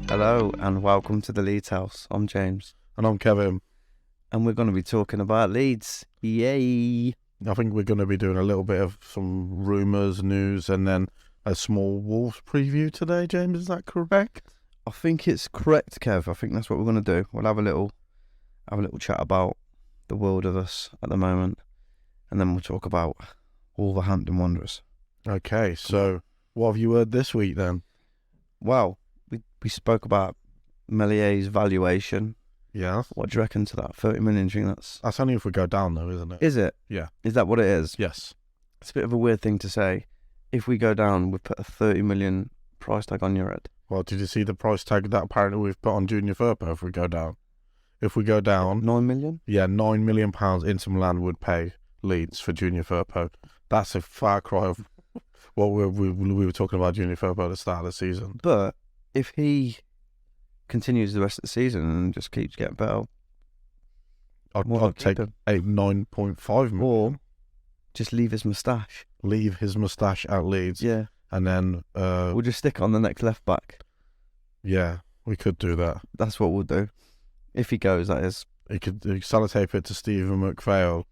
Hello and welcome to the Leeds House. I'm James. And I'm Kevin. And we're going to be talking about Leeds. Yay! I think we're going to be doing a little bit of some rumours, news, and then a small Wolves preview today, James. Is that correct? I think it's correct, Kev. I think that's what we're going to do. We'll have a little chat about the world of us at the moment, and then we'll talk about Wolverhampton Wanderers. Okay, so what have you heard this week then? Well, we spoke about Mellier's valuation. Yeah. What do you reckon to that? 30 million, do you think That's only if we go down though, isn't it? Is it? Yeah. Is that what it is? Yes. It's a bit of a weird thing to say. If we go down, we put a 30 million price tag on your head. Well, did you see the price tag that apparently we've put on Junior Firpo if we go down? If we go down... 9 million? Yeah, £9 million Inter Milan would pay Leeds for Junior Firpo. That's a far cry of what we were talking about Junior Firpo at the start of the season. But if he continues the rest of the season and just keeps getting better, I'd take 9.5 million. Or just leave his moustache. Leave his moustache at Leeds. Yeah. And then... we'll just stick on the next left back. Yeah, we could do that. That's what we'll do. If he goes, that is. He could sellotape it to Stephen McPhail.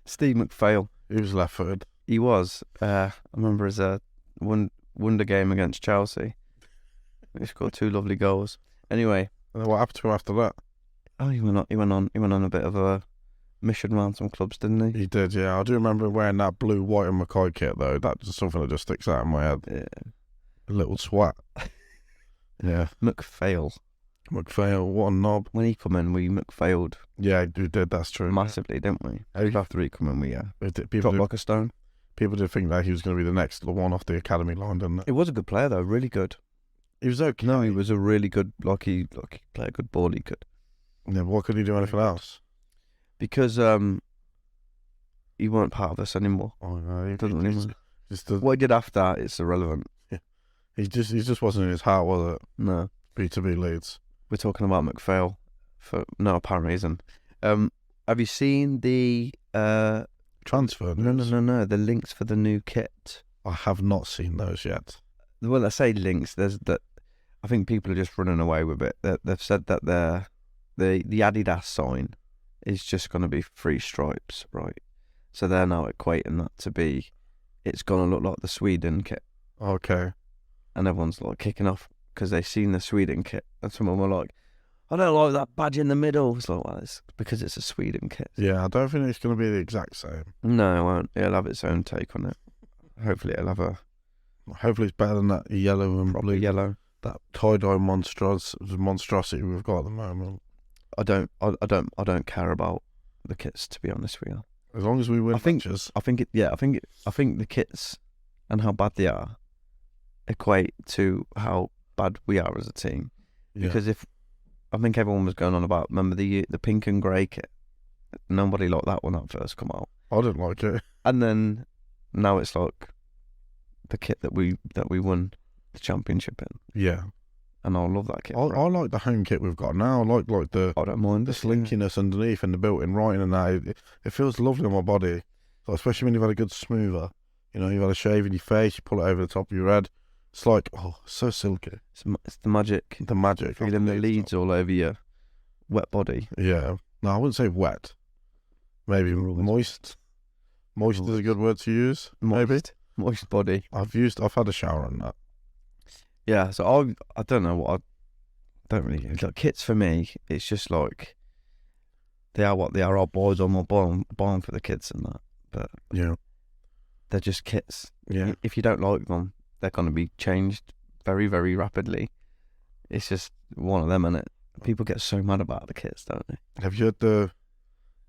Steve McPhail. He was left-footed. He was. I remember his wonder game against Chelsea. He scored 2 lovely goals. Anyway. And then what happened to him after that? Oh, he went on a bit of a mission around some clubs, didn't he? He did, yeah. I do remember wearing that blue, white and McCoy kit, though. That's something that just sticks out in my head. Yeah. A little swat. Yeah. McPhail. McPhail, what a knob. When he come in, we McPhailed. Yeah, we did, that's true. Massively, didn't we? After he come in, we dropped like a stone. People did think that he was going to be the next one off the academy line, didn't they? It was a good player, though. Really good. He was okay. No, he was a really good, he played a good ball, he could. Yeah, but why couldn't he do anything else? Because he weren't part of us anymore. Oh, no. He doesn't really matter. Just what he did after that, it's irrelevant. Yeah. He just wasn't in his heart, was it? No. B2B Leeds. We're talking about McPhail for no apparent reason. Have you seen the transfer news? No. The links for the new kit. I have not seen those yet. Well, I say links. There's that. I think people are just running away with it. They've said that the Adidas sign is just going to be 3 stripes, right? So they're now equating that to be, it's going to look like the Sweden kit. Okay. And everyone's like kicking off because they've seen the Sweden kit. And someone were like, I don't like that badge in the middle. It's like, well, it's because it's a Sweden kit. Yeah, I don't think it's going to be the exact same. No, it won't. It'll have its own take on it. Hopefully it'll have a... Hopefully it's better than that yellow and blue. Yellow. That tie-dye monstrosity we've got at the moment. I don't care about the kits, to be honest with you. As long as we win matches. I think the kits and how bad they are equate to how bad we are as a team. Yeah. Because I think everyone was going on about, remember the pink and grey kit? Nobody liked that when that first come out. I didn't like it. And then now it's like the kit that we won the championship in. Yeah. And I love that kit. I like the home kit we've got now. I like the... I don't mind the slinkiness underneath and the built-in writing and that. It feels lovely on my body. So especially when you've had a good smoother. You know, you've had a shave in your face, you pull it over the top of your head. It's like, oh, so silky. It's the magic. The magic. Feeling the leads all over your wet body. Yeah. No, I wouldn't say wet. Maybe moist. Moist is a good word to use. Maybe. Moist body. I've had a shower on that. Yeah, so I don't know what I don't really... Like, kits for me, it's just like, they are what they are. Our boys are more born for the kids and that. But yeah, they're just kits. Yeah. If you don't like them, they're going to be changed very, very rapidly. It's just one of them, innit? People get so mad about the kits, don't they? Have you heard the...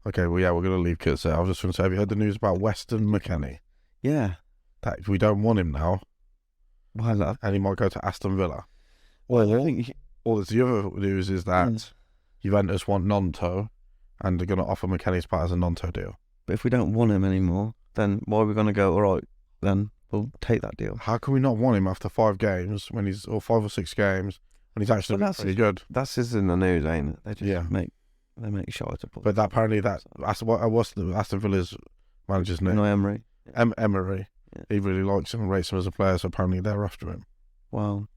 Okay, well, yeah, we're going to leave kits there. I was just going to say, have you heard the news about Weston Mckennie? Yeah. That we don't want him now. Why that? And he might go to Aston Villa. Well, I think... Well, the other news is that Juventus want Nonto, and they're going to offer Mckennie's part as a Nonto deal. But if we don't want him anymore, then why are we going to go, all right, then we'll take that deal? How can we not want him after 5 games, or 5 or 6 games, when he's actually pretty good? That's in the news, ain't it? They just yeah. make shite to put. But apparently Aston Villa's Manager's name. Emery. Emery. Yeah. He really likes him and rates him as a player, so apparently they're after him. Wow.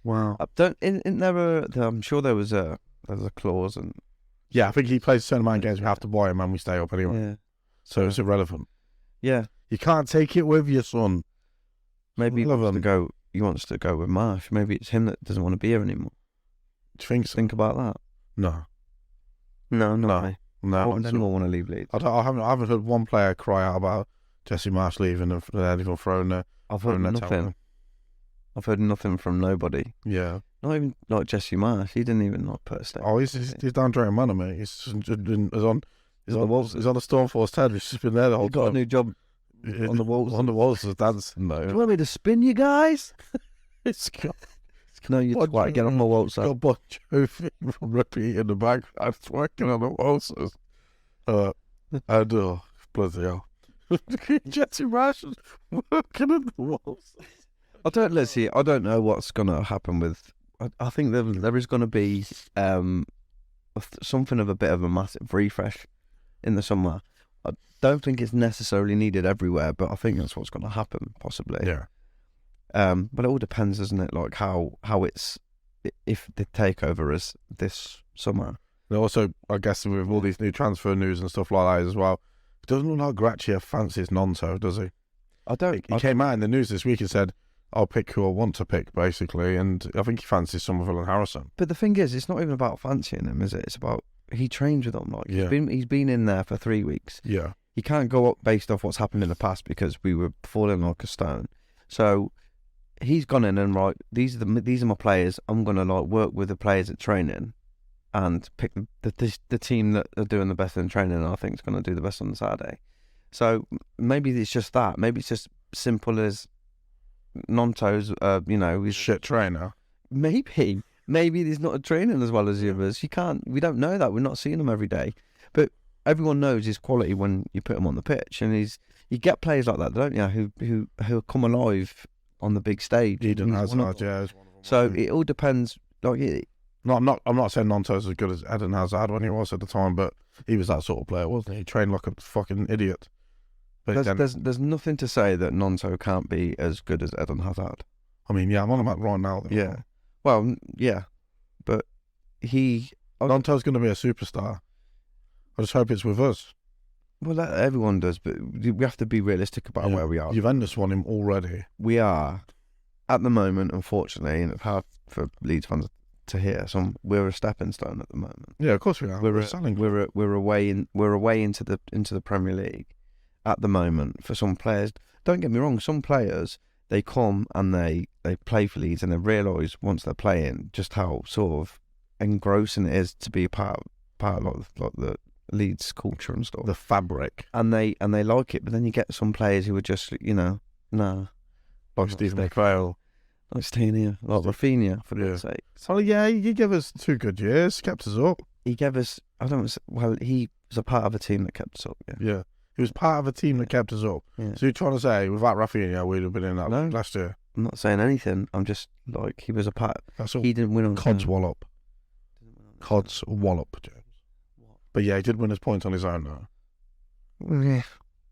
Wow. I don't. In there were. I'm sure there was a clause and. Yeah, I think he plays a certain amount of games. We have to buy him and we stay up anyway. Yeah. So it's irrelevant. Yeah. You can't take it with you, son. Maybe he wants to go. He wants to go with Marsh. Maybe it's him that doesn't want to be here anymore. Do you think so? Think about that. No. No. No. Why would anyone want to leave Leeds? I haven't heard one player cry out about Jesse Marsh leaving and even throwing their. I've heard nothing. I've heard nothing from nobody. Yeah. Not even like Jesse Marsh. He didn't even like put a statement. Oh, he's down Drayton Manor, mate. He's on the Stormforce 10. He's just been there the whole time. Got a new job on the walls. On the walls as dancing. No. Do you want me to spin you guys? It's got. No, you twat. Get on my waltz. Got Bon Jovi from Rippy in the background working on the waltzes. Bloody hell. Jesse Marsh is working on the waltzes. I don't know what's going to happen with. I think there is going to be something of a bit of a massive refresh in the summer. I don't think it's necessarily needed everywhere, but I think that's what's going to happen, possibly. Yeah. But it all depends, doesn't it? Like how it's if the takeover is this summer. And also, I guess with all these new transfer news and stuff like that as well, it doesn't look like Gracchia fancies Nonto, does he? I don't. He came out in the news this week and said, I'll pick who I want to pick, basically, and I think he fancies Somerville and Harrison. But the thing is, it's not even about fancying him, is it? It's about he trains with them. Like he's been in there for 3 weeks. Yeah. He can't go up based off what's happened in the past because we were falling like a stone. So he's gone in and these are my players. I'm gonna work with the players at training and pick the team that are doing the best in training. And I think is going to do the best on the Saturday. So maybe it's just that. Maybe it's just simple as Nonto's. He's shit trainer. Maybe he's not training as well as the others. We don't know that. We're not seeing him every day. But everyone knows his quality when you put him on the pitch, and you get players like that, don't you? Who come alive on the big stage. Eden Hazard, yeah. So it all depends. I'm not saying Nonto's as good as Eden Hazard when he was at the time, but he was that sort of player, wasn't he? He trained like a fucking idiot. But there's nothing to say that Nonto can't be as good as Eden Hazard. I mean, yeah, I'm on about right now. Yeah. Well, yeah, but Nonto's going to be a superstar. I just hope it's with us. Well, everyone does, but we have to be realistic about where we are. Juventus won him already. We are, at the moment, unfortunately, and it's hard for Leeds fans to hear. We're a stepping stone at the moment. Yeah, of course we are. We're away into the Premier League at the moment for some players. Don't get me wrong. Some players they come and they play for Leeds and they realise once they're playing just how sort of engrossing it is to be a part of like the Leeds culture and stuff, the fabric, and they like it. But then you get some players who are just nah, like Stephen McPhail, like staying here, like Rafinha for God's sake. So yeah, he gave us 2 good years, kept us up. He gave us he was a part of a team that kept us up. Yeah, he was part of a team that kept us up. Yeah. So you're trying to say without Rafinha we'd have been in that last year? I'm not saying anything. I'm just like he was a part. That's all. He didn't win on Cod's wallop. Cod's wallop, James. But yeah, he did win his points on his own though. Yeah.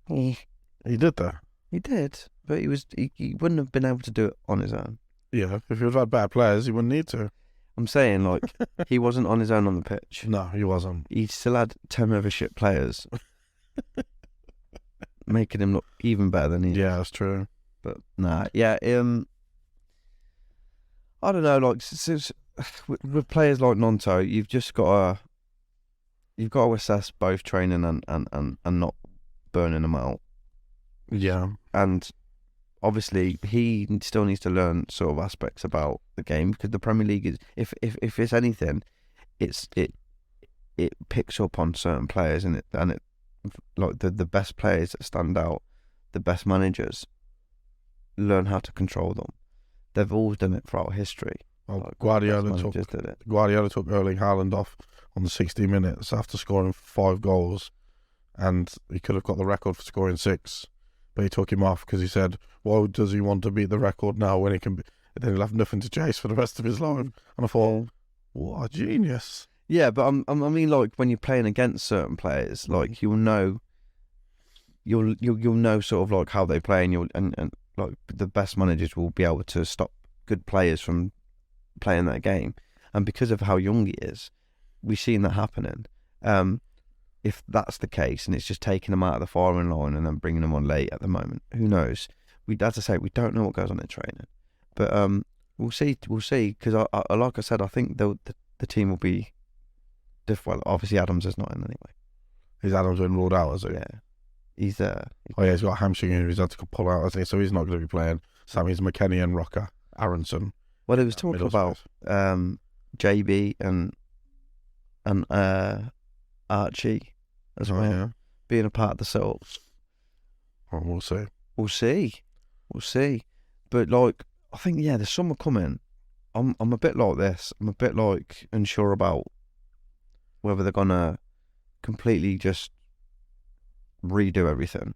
He did though. He did, but he wouldn't have been able to do it on his own. Yeah, if he would have had better players, he wouldn't need to. I'm saying, like, he wasn't on his own on the pitch. No, he wasn't. He still had 10 other shit players, making him look even better than he is. Yeah, that's true. But nah, yeah. I don't know. Like, with players like Nonto, you've just got to assess both training and not burning them out. Yeah, and obviously he still needs to learn sort of aspects about the game because the Premier League is, if it's anything, it picks up on certain players and it like the best players that stand out, the best managers learn how to control them. They've always done it throughout history. Well, like, Guardiola took Erling Haaland off on the 60 minutes after scoring 5 goals, and he could have got the record for scoring 6. But he took him off because he said, "Why does he want to beat the record now when he can? Then he'll have nothing to chase for the rest of his life." And I thought, "What a genius!" Yeah, but I mean, like when you're playing against certain players, like you'll know you'll know sort of like how they play, and and like the best managers will be able to stop good players from playing that game. And because of how young he is, we've seen that happening. If that's the case, and it's just taking them out of the firing line and then bringing them on late at the moment, who knows? As I say, we don't know what goes on in training, but we'll see. We'll see, because I like I said, I think the team will be different. Well, obviously Adams is not in anyway. Is Adams been ruled out, is he? Yeah, he's Oh yeah, he's got a hamstring injury. He's had to pull out, hasn't he? So he's not going to be playing. So that means Mckennie and Rocker, Aronson. Well, it was talking about JB and Archie as well, yeah, being a part of the setups. Well, we'll see. We'll see. But like, I think the summer coming. I'm a bit like this. I'm a bit like unsure about whether they're gonna completely just redo everything.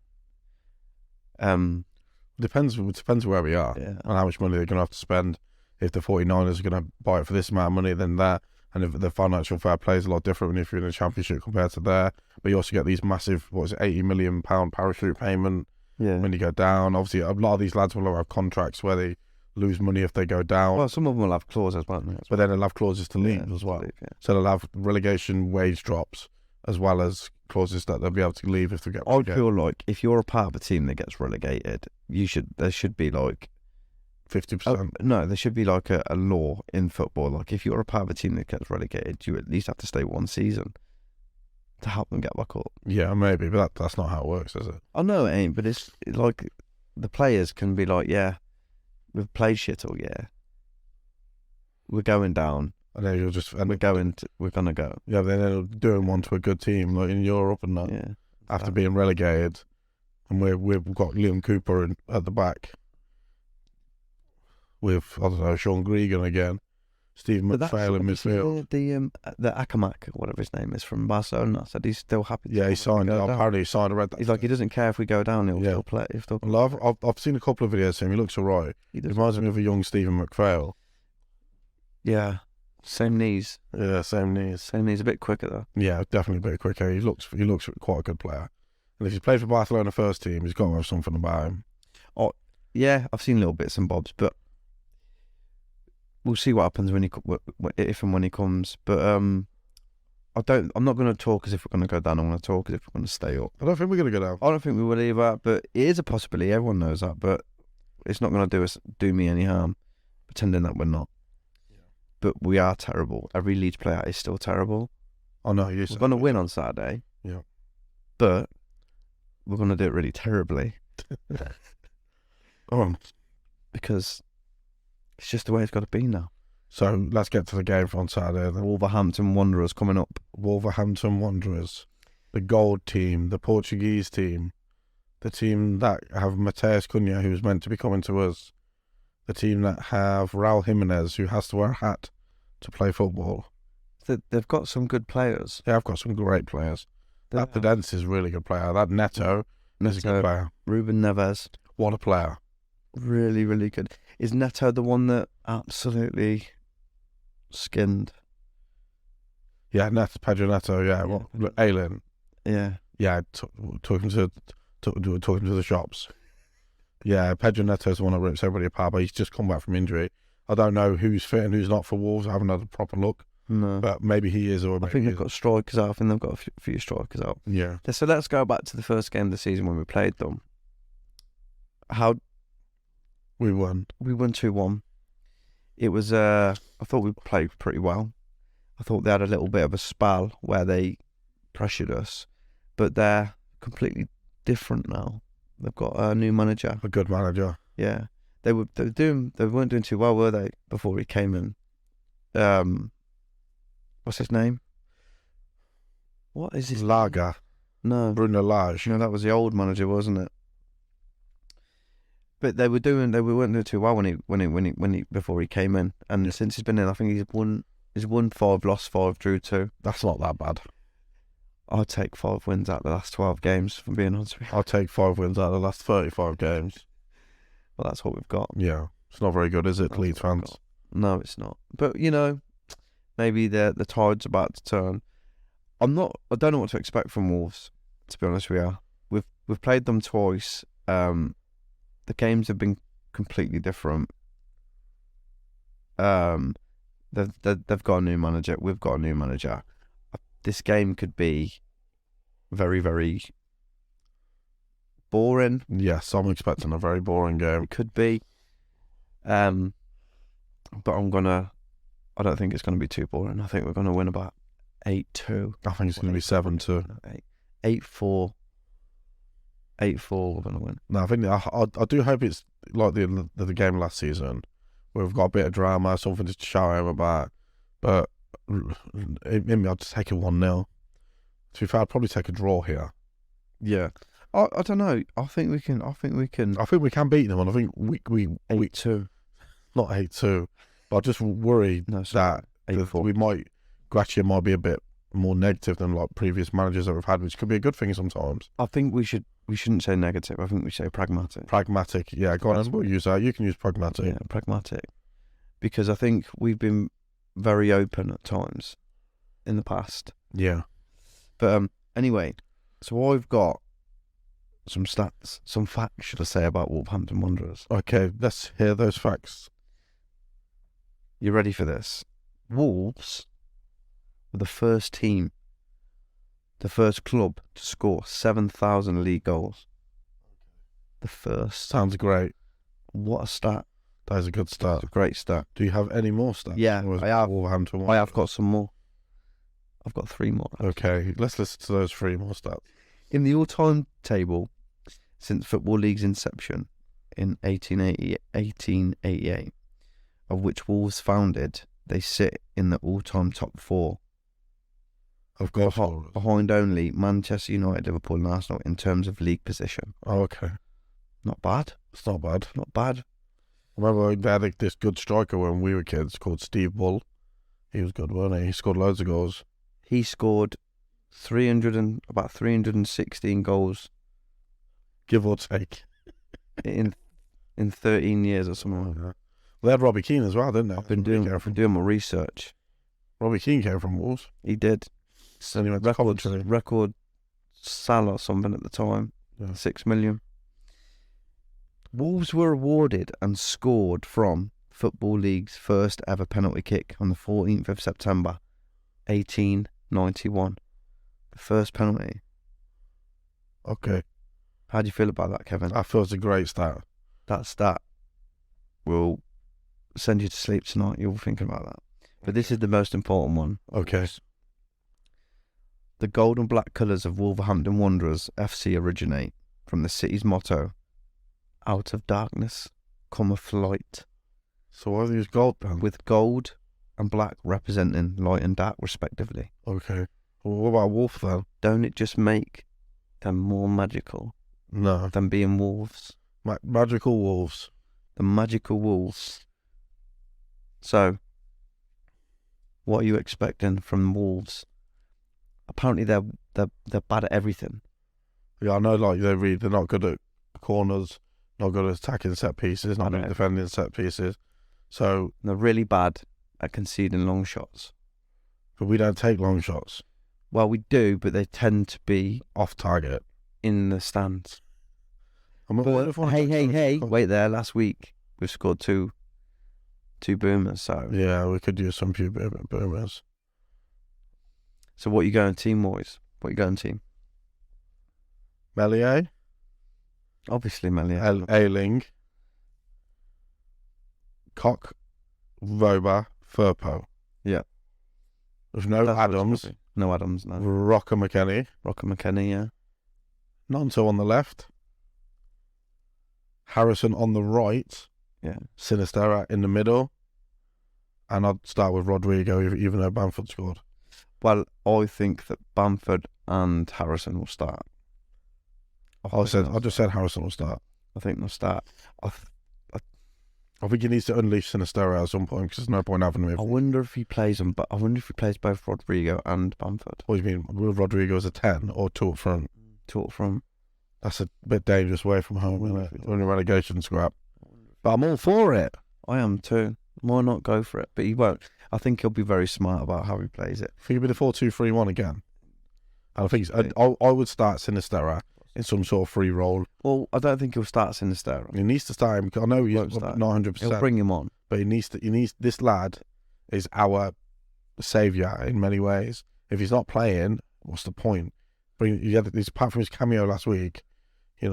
Depends where we are Yeah. and how much money they're going to have to spend. If the 49ers are going to buy it for this amount of money, then that. And if the financial fair play is a lot different if you're in a championship compared to there. But you also get these massive, £80 million parachute payment when you go down. Obviously, a lot of these lads will have contracts where they lose money if they go down. Well, some of them will have clauses, won't they? But then they'll have clauses to leave as well. So they'll have relegation wage drops as well as clauses that they'll be able to leave if they get relegated. I feel like if you're a part of a team that gets relegated, there should be like 50%. No, there should be like a law in football. Like if you're a part of a team that gets relegated, you at least have to stay one season to help them get back up. Yeah, maybe, but that's not how it works, is it? I know it ain't, but it's like the players can be like, yeah, we've played shit all year. We're going down. And then you'll just we're gonna go. Yeah, but then they're doing one to a good team like in Europe and that. Yeah, after being relegated, and we've got Liam Cooper at the back with Sean Gregan again, Steve McPhail in midfield. The Akamak, whatever his name is, from Barcelona, said he's still happy. He signed. Apparently, he signed. I read that. He's like, he doesn't care if we go down. He'll still play. Well, I've seen a couple of videos of him. He looks alright. He reminds me of a young Stephen McPhail. Yeah, same knees. Yeah, same knees. Same knees. A bit quicker though. Yeah, definitely a bit quicker. He looks quite a good player. And if he's played for Barcelona first team, he's got to have something about him. Oh, yeah, I've seen little bits and bobs, but we'll see what happens if and when he comes. But I'm not going to talk as if we're going to go down. I'm going to talk as if we're going to stay up. I don't think we're going to go down. I don't think we will either, but it is a possibility. Everyone knows that, but it's not going to do me any harm pretending that we're not. Yeah. But we are terrible. Every Leeds player is still terrible. Oh no, we're going to win on Saturday. Yeah, but we're going to do it really terribly. Because it's just the way it's got to be now. So let's get to the game on Saturday. The Wolverhampton Wanderers coming up. Wolverhampton Wanderers, the gold team, the Portuguese team, the team that have Mateus Cunha, who's meant to be coming to us, the team that have Raul Jimenez, who has to wear a hat to play football. They've got some good players. Yeah, I've got some great players. That Podence is a really good player. That Neto is a good player. Ruben Neves. What a player. Really, really good. Is Neto the one that absolutely skinned? Yeah, Pedro Neto, yeah. Aylin. Yeah. Yeah, took him to the shops. Yeah, Pedro Neto's the one that rips everybody apart, but he's just come back from injury. I don't know who's fit and who's not for Wolves. I haven't had a proper look. No. But maybe he is. Or I think they've got strikers out. I think they've got a few strikers out. Yeah. So let's go back to the first game of the season when we played them. How we won. We won 2-1. It was I thought we played pretty well. I thought they had a little bit of a spell where they pressured us, but they're completely different now. They've got a new manager. A good manager. Yeah. They weren't doing too well, were they, before he came in? What's his name? What is his Lager. No. Bruno Lage. No, that was the old manager, wasn't it? But they weren't doing too well when he before he came in. And since he's been in, I think he's won 5, lost 5, drew 2. That's not that bad. I'd take 5 wins out of the last 12 games, if I'm being honest with you. I'll take 5 wins out of the last 35 games. Well, that's what we've got. Yeah. It's not very good, is it, Leeds fans? No, it's not. But, maybe the tide's about to turn. I don't know what to expect from Wolves, to be honest with you. we've played them twice. The games have been completely different. They've got a new manager. We've got a new manager. This game could be very, very boring. Yes, I'm expecting a very boring game. It could be. But I don't think it's gonna be too boring. I think we're gonna win about 8-2. I think it's going to be 7-2. 8-4. 8-4. We're gonna win. No, I think I do hope it's like the game last season, where we've got a bit of drama, something to shout home about. But maybe I'll just take a 1-0. To be fair, I'd probably take a draw here. Yeah. I don't know. I think we can. I think we can beat them, and I think we 8-2. Not 8-2. But I just worry that we might Gracia might be a bit more negative than like previous managers that we've had, which could be a good thing sometimes. I think we shouldn't say negative. I think we say pragmatic. Pragmatic, yeah. Go on, we'll use that. You can use pragmatic. Yeah, pragmatic. Because I think we've been very open at times in the past. Yeah. But anyway, so I've got some stats, some facts, should I say, about Wolverhampton Wanderers. Okay, let's hear those facts. You ready for this? Wolves were the first team, the first club to score 7,000 league goals. The first. Sounds great. What a stat. That is a good stat. It's a great stat. Do you have any more stats? Yeah, I have. Wolverhampton. I have got some more. I've got 3 more. Okay, let's listen to those 3 more stats. In the all-time table, since Football League's inception in 1888, of which Wolves founded, they sit in the all-time top 4. Of course. Behind only Manchester United, Liverpool and Arsenal in terms of league position. Oh, okay. Not bad. It's not bad. Not bad. Remember they had this good striker when we were kids called Steve Bull. He was good, wasn't he? He scored loads of goals. He scored about 316 goals, give or take, in 13 years or something like that. Well, they had Robbie Keane as well, didn't they? I've been doing my research. Robbie Keane came from Wolves. He did. Then he went to Coventry. Record sal or something at the time. Yeah. 6 million. Wolves were awarded and scored from Football League's first ever penalty kick on the 14th of September, 1891. The first penalty. Okay. How do you feel about that, Kevin? That feels a great stat. That stat will send you to sleep tonight. You'll think about that. But this is the most important one. Okay. The gold and black colours of Wolverhampton Wanderers FC originate from the city's motto, "Out of darkness cometh light." So why do they use gold then? With gold and black representing light and dark respectively. Okay. Well, what about wolf then? Don't it just make them more magical No. than being wolves? Magical wolves. The magical wolves. So, what are you expecting from Wolves? Apparently they're bad at everything. Yeah, I know. Like they're not good at corners, not good at attacking set pieces, not good at defending set pieces. So they're really bad at conceding long shots. But we don't take long shots. Well, we do, but they tend to be off target in the stands. But hey! Wait there. Last week we've scored two boomers. So yeah, we could use some few boomers. So what are you going team wise? What are you going team? Melier. Obviously Melier. Ailing. Koch. Voba. Firpo. Yeah. There's no Adams. No Adams, no. Rocker McKennie, yeah. Nonto on the left. Harrison on the right. Yeah. Sinistera in the middle. And I'd start with Rodrigo, even though Bamford scored. Well, I think that Bamford and Harrison will start. I just said Harrison will start. I think they'll start. I think he needs to unleash Sinistera at some point because there's no point having him. I wonder if he plays them, but I wonder if he plays both Rodrigo and Bamford. What do you mean? Will Rodrigo as a 10 or 2 up front? 2 up front. That's a bit dangerous away from home, isn't it? Only relegation scrap. But I'm all for it. I am too. Why not go for it? But he won't. I think he'll be very smart about how he plays it. I think it'll be the 4-2-3-1 again. And I think I would start Sinistera in some sort of free role. Well, I don't think he'll start Sinisterra. He needs to start him. I know he's Won't not start. 100%. He'll bring him on. But he needs this lad is our saviour in many ways. If he's not playing, what's the point? Apart from his cameo last week, we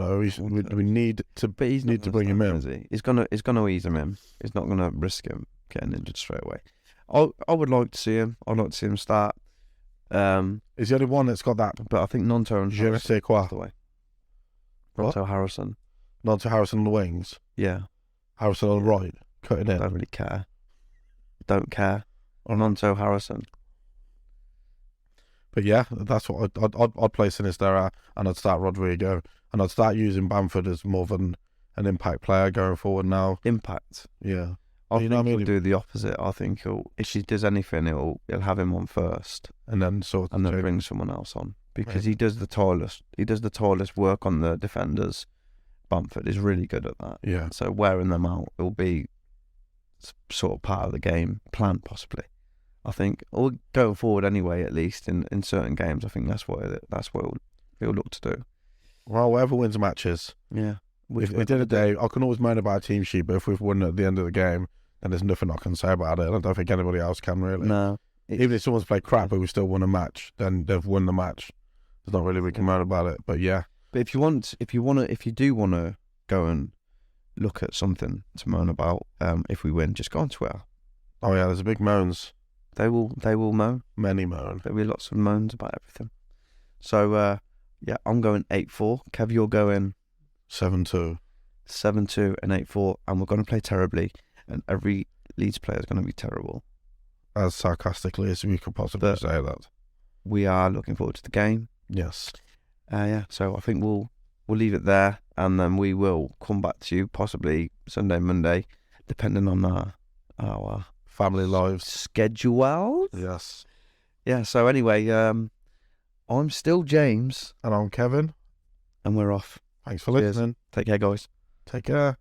need to. But he's need to bring him in. Is he? He's gonna ease him in. He's not gonna risk him getting injured straight away. I would like to see him. I'd like to see him start. He's the only one that's got that. But I think Nonto and Je ne sais quoi. the way. What? Nonto Harrison. Nonto Harrison on the wings. Yeah. Harrison on the right, cutting in. Don't really care. Don't care. Or Nonto Harrison. But yeah, that's what I'd play Sinisterra, and I'd start Rodrigo, and I'd start using Bamford as more of an impact player going forward now. Impact. Yeah. I think he'll do the opposite. I think if he does anything, he'll have him on first, and then bring someone else on, because he does the tireless work on the defenders. Bamford is really good at that. Yeah. So wearing them out will be sort of part of the game plan, possibly. I think, or going forward anyway. At least in certain games, I think that's what he'll look to do. Well, whoever wins matches. Yeah. If we did a day, I can always moan about a team sheet, but if we've won at the end of the game, then there's nothing I can say about it. I don't think anybody else can really. No. Even if someone's played crap but we still won a match, then they've won the match. There's not really we can moan about it. But yeah. But if you do want to go and look at something to moan about, if we win, just go on Twitter. Oh yeah, there's a big moans. They will moan. Many moan. There'll be lots of moans about everything. So yeah, I'm going 8-4. Kev, you're going 7-2. 7-2 and 8-4, and we're going to play terribly, and every Leeds player is going to be terrible. As sarcastically as we could possibly say that. We are looking forward to the game. Yes. Yeah. So I think we'll leave it there, and then we will come back to you possibly Sunday, Monday, depending on our family lives schedule. Yes. Yeah. So anyway, I'm still James, and I'm Kevin, and we're off. Thanks for listening. Take care, guys. Take care.